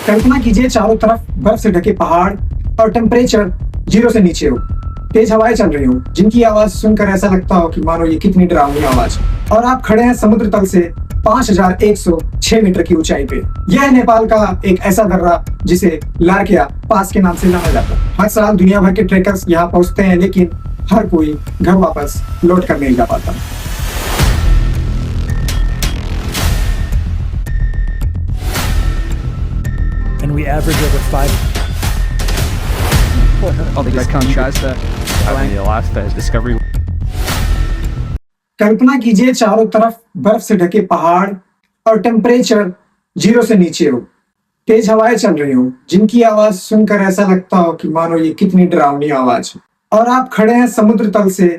कल्पना कीजिए चारों तरफ बर्फ से ढके पहाड़ और टेम्परेचर 0 से नीचे हो। तेज हवाएं चल रही हो जिनकी आवाज सुनकर ऐसा लगता हो कि मानो ये कितनी डरावनी आवाज है। और आप खड़े हैं समुद्र तल से 5106 मीटर की ऊंचाई पे। यह है नेपाल का एक ऐसा दर्रा जिसे लार्किया पास के नाम से जाना जाता है। हर साल दुनिया भर के ट्रेकर्स यहाँ पहुंचते हैं, लेकिन हर कोई घर वापस लौट कर नहीं जा पाता। And we average over 5. Oh, they got Kinshasa. I mean, the last discovery. कल्पना कीजिए चारों तरफ बर्फ से ढके पहाड़ और टेम्परेचर 0 से नीचे हो। तेज हवाएं चल रही हो जिनकी आवाज सुनकर ऐसा लगता हो कि मानो ये कितनी डरावनी आवाज है। और आप खड़े हैं समुद्र तल से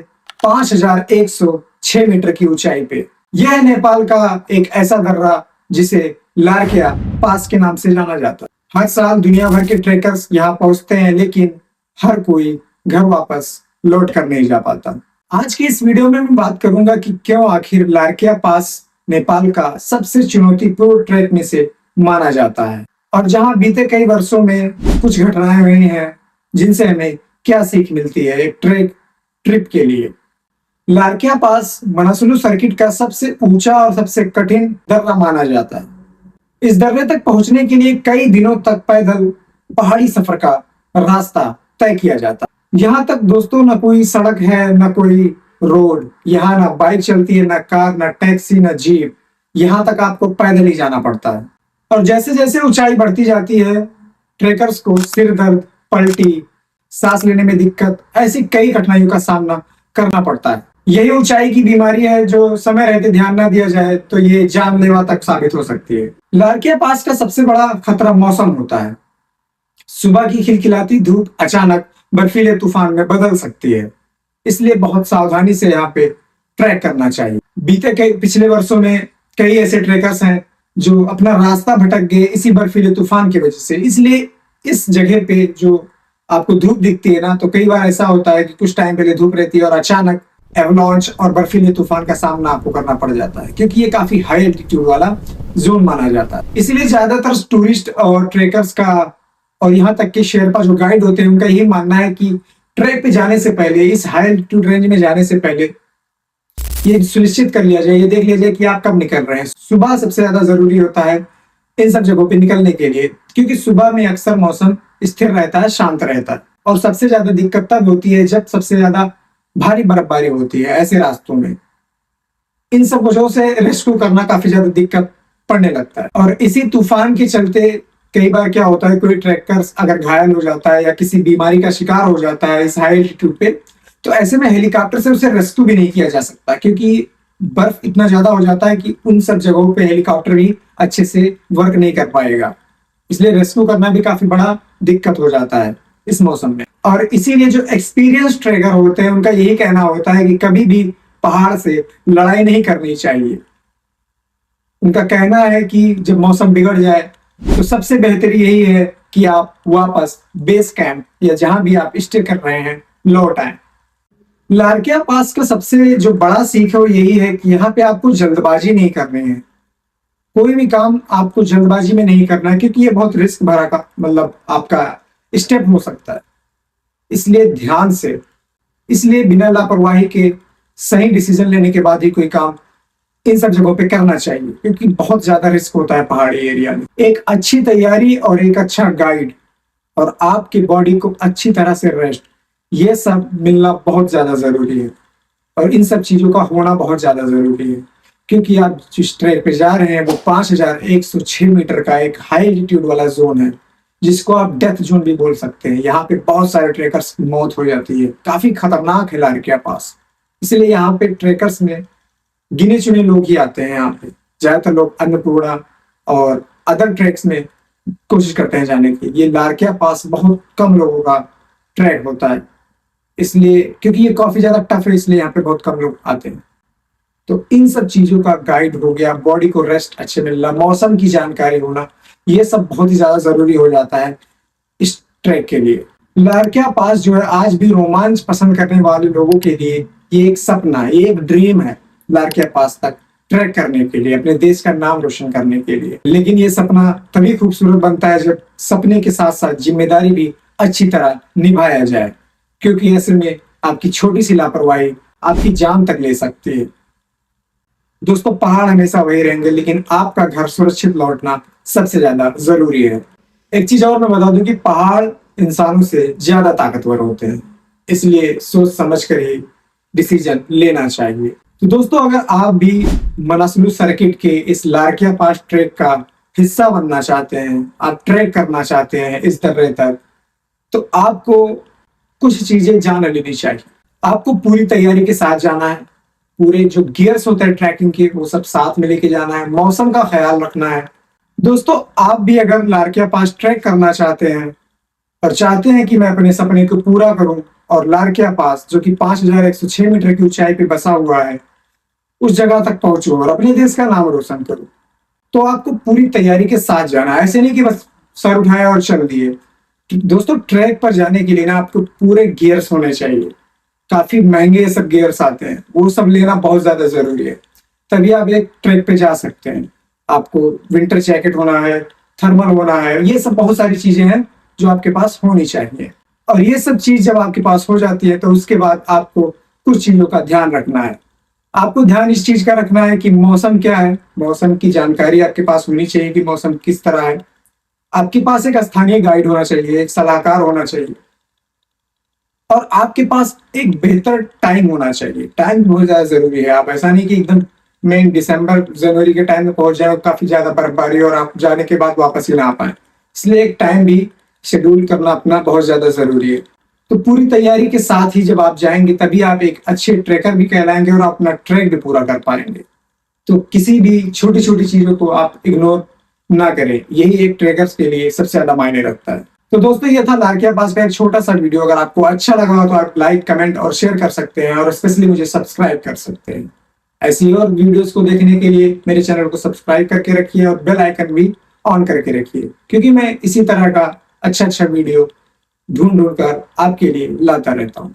5106 मीटर की ऊंचाई पे। यह है नेपाल का एक ऐसा दर्रा जिसे लार्किया पास के नाम से जाना जाता है। हर साल दुनिया भर के ट्रेकर्स यहाँ पहुंचते हैं, लेकिन हर कोई घर वापस लौट कर नहीं जा पाता। आज की इस वीडियो में मैं बात करूंगा कि क्यों आखिर लार्किया पास नेपाल का सबसे चुनौतीपूर्ण ट्रैक में से माना जाता है, और जहां बीते कई वर्षों में कुछ घटनाएं हुई हैं जिनसे हमें क्या सीख मिलती है एक ट्रिप के लिए। लार्किया पास मनासुलु सर्किट का सबसे ऊंचा और सबसे कठिन दर्रा माना जाता है। इस दर्रे तक पहुंचने के लिए कई दिनों तक पैदल पहाड़ी सफर का रास्ता तय किया जाता है। यहाँ तक दोस्तों न कोई सड़क है, न कोई रोड। यहाँ ना बाइक चलती है, न कार, न टैक्सी, न जीप। यहाँ तक आपको पैदल ही जाना पड़ता है। और जैसे जैसे ऊंचाई बढ़ती जाती है, ट्रेकर्स को सिर दर्द, पलटी, सांस लेने में दिक्कत, ऐसी कई कठिनाइयों का सामना करना पड़ता है। यही ऊंचाई की बीमारी है जो समय रहते ध्यान ना दिया जाए तो ये जानलेवा तक साबित हो सकती है। लार्किया पास का सबसे बड़ा खतरा मौसम होता है। सुबह की खिलखिलाती धूप अचानक बर्फीले तूफान में बदल सकती है, इसलिए बहुत सावधानी से यहाँ पे ट्रैक करना चाहिए। बीते पिछले वर्षों में कई ऐसे ट्रेकर्स हैं जो अपना रास्ता भटक गए इसी बर्फीले तूफान की वजह से। इसलिए इस जगह पे जो आपको धूप दिखती है ना, तो कई बार ऐसा होता है कि कुछ टाइम पहले धूप रहती है और अचानक एवलांच और बर्फीले तूफान का सामना आपको करना पड़ जाता है, क्योंकि ये काफी हाई एल्टीट्यूड वाला जोन माना जाता है। इसीलिए ज्यादातर टूरिस्ट और ट्रेकर्स का और यहाँ तक के शेरपा जो गाइड होते हैं उनका यही मानना है कि ट्रैक पे जाने से पहले, इस हाई एल्टीट्यूड रेंज में जाने से पहले ये सुनिश्चित कर लिया जाए, ये देख लिया जाए कि आप कब निकल रहे हैं। सुबह सबसे ज्यादा जरूरी होता है इन सब जगहों पे निकलने के लिए, क्योंकि सुबह में अक्सर मौसम स्थिर रहता है, शांत रहता है। और सबसे ज्यादा दिक्कत तब होती है जब सबसे ज्यादा भारी बर्फबारी होती है ऐसे रास्तों में। इन सब वजहों से रेस्क्यू करना काफी ज्यादा दिक्कत पड़ने लगता है। और इसी तूफान के चलते कई बार क्या होता है, कोई ट्रैकर्स अगर घायल हो जाता है या किसी बीमारी का शिकार हो जाता है इस हाई एल्टीट्यूड पे, तो ऐसे में हेलीकॉप्टर से उसे रेस्क्यू भी नहीं किया जा सकता, क्योंकि बर्फ इतना ज्यादा हो जाता है कि उन सब जगहों पे हेलीकॉप्टर भी अच्छे से वर्क नहीं कर पाएगा। इसलिए रेस्क्यू करना भी काफी बड़ा दिक्कत हो जाता है इस मौसम में। और इसीलिए जो एक्सपीरियंस ट्रेकर होते हैं उनका यही कहना होता है कि कभी भी पहाड़ से लड़ाई नहीं करनी चाहिए। उनका कहना है कि जब मौसम बिगड़ जाए तो सबसे बेहतर यही है कि आप वापस बेस कैंप या जहां भी आप स्टे कर रहे हैं लौट आए। लार्किया पास का सबसे जो बड़ा सीख है वो यही है कि यहाँ पे आपको जल्दबाजी नहीं करनी है। कोई भी काम आपको जल्दबाजी में नहीं करना है, क्योंकि ये बहुत रिस्क भरा का आपका स्टेप हो सकता है। इसलिए ध्यान से, इसलिए बिना लापरवाही के सही डिसीजन लेने के बाद ही कोई काम इन सब जगहों पे करना चाहिए, क्योंकि बहुत ज्यादा रिस्क होता है पहाड़ी एरिया में। एक अच्छी तैयारी और एक अच्छा गाइड और आपकी बॉडी को अच्छी तरह से रेस्ट, ये सब मिलना बहुत ज्यादा जरूरी है। और इन सब चीजों का होना बहुत ज्यादा जरूरी है, क्योंकि आप जिस ट्रैक पे जा रहे हैं वो 5106 मीटर का एक हाई एल्टीट्यूड वाला जोन है, जिसको आप डेथ जोन भी बोल सकते हैं। यहाँ पे बहुत सारे ट्रेकर्स की मौत हो जाती है, काफी खतरनाक है लार्किया पास। इसलिए यहाँ पे ट्रेकर्स में गिने चुने लोग ही आते हैं। यहाँ पे ज्यादातर लोग अन्नपूर्णा और अदर ट्रैक्स में कोशिश करते हैं जाने की। ये लार्किया पास बहुत कम लोगों का ट्रैक होता है, इसलिए क्योंकि ये काफी ज्यादा टफ है, इसलिए यहाँ पे बहुत कम लोग आते हैं। तो इन सब चीजों का गाइड हो गया, बॉडी को रेस्ट अच्छे मिलना, मौसम की जानकारी होना, ये सब बहुत ही ज्यादा जरूरी हो जाता है इस ट्रैक के लिए। लार्किया पास जो है आज भी रोमांच पसंद करने वाले लोगों के लिए ये एक सपना है, ये एक ड्रीम है लार्किया पास तक ट्रैक करने के लिए, अपने देश का नाम रोशन करने के लिए। लेकिन ये सपना तभी खूबसूरत बनता है जब सपने के साथ साथ जिम्मेदारी भी अच्छी तरह निभाया जाए, क्योंकि ऐसे में आपकी छोटी सी लापरवाही आपकी जान तक ले सकती है। दोस्तों, पहाड़ हमेशा वही रहेंगे, लेकिन आपका घर सुरक्षित लौटना सबसे ज्यादा जरूरी है। एक चीज और मैं बता दूं कि पहाड़ इंसानों से ज्यादा ताकतवर होते हैं, इसलिए सोच समझ कर ही डिसीजन लेना चाहिए। तो दोस्तों, अगर आप भी मनासलू सर्किट के इस लारकिया पास ट्रैक का हिस्सा बनना चाहते हैं, आप ट्रैक करना चाहते हैं इस दर्रे तक, तो आपको कुछ चीजें जान लेनी चाहिए। आपको पूरी तैयारी के साथ जाना है, पूरे जो गियर्स होते हैं ट्रैकिंग के वो सब साथ में लेके जाना है, मौसम का ख्याल रखना है। दोस्तों, आप भी अगर लारकिया पास ट्रैक करना चाहते हैं और चाहते हैं कि मैं अपने सपने को पूरा करूं और लारकिया पास जो कि 5106 मीटर की ऊंचाई पे बसा हुआ है उस जगह तक पहुंचूं और अपने देश का नाम रोशन करूं, तो आपको पूरी तैयारी के साथ जाना है। ऐसे नहीं कि बस सर उठाया और चल दिए। दोस्तों, ट्रैक पर जाने के लिए ना आपको पूरे गियर्स होने चाहिए। काफी महंगे सब गियर्स आते हैं, वो सब लेना बहुत ज्यादा जरूरी है, तभी आप एक ट्रैक पे जा सकते हैं। आपको विंटर जैकेट होना है, थर्मल होना है, ये सब बहुत सारी चीजें हैं जो आपके पास होनी चाहिए। और ये सब चीज जब आपके पास हो जाती है तो उसके बाद आपको कुछ चीजों का ध्यान रखना है। आपको ध्यान इस चीज का रखना है कि मौसम क्या है, मौसम की जानकारी आपके पास होनी चाहिए कि मौसम किस तरह है। आपके पास एक स्थानीय गाइड होना चाहिए, एक सलाहकार होना चाहिए, और आपके पास एक बेहतर टाइम होना चाहिए। टाइम बहुत ज्यादा जरूरी है। आप ऐसा नहीं कि एकदम मई दिसंबर जनवरी के टाइम में पहुंच जाए, काफी ज्यादा बर्फबारी और आप जाने के बाद वापस ही ना आ पाए, इसलिए एक टाइम भी शेड्यूल करना अपना बहुत ज्यादा जरूरी है। तो पूरी तैयारी के साथ ही जब आप जाएंगे तभी आप एक अच्छे ट्रैकर भी कहलाएंगे और अपना ट्रैक भी पूरा कर पाएंगे। तो किसी भी छोटी छोटी चीजों को आप इग्नोर ना करें, यही एक ट्रैकर्स के लिए सबसे ज्यादा मायने रखता है। तो दोस्तों, ये था लारकिया पास का एक छोटा सा वीडियो। अगर आपको अच्छा लगा हो तो आप लाइक, कमेंट और शेयर कर सकते हैं, और स्पेशली मुझे सब्सक्राइब कर सकते हैं। ऐसी और वीडियोस को देखने के लिए मेरे चैनल को सब्सक्राइब करके रखिए और बेल आइकन भी ऑन करके रखिए, क्योंकि मैं इसी तरह का अच्छा वीडियो ढूंढ कर आपके लिए लाता रहता हूँ।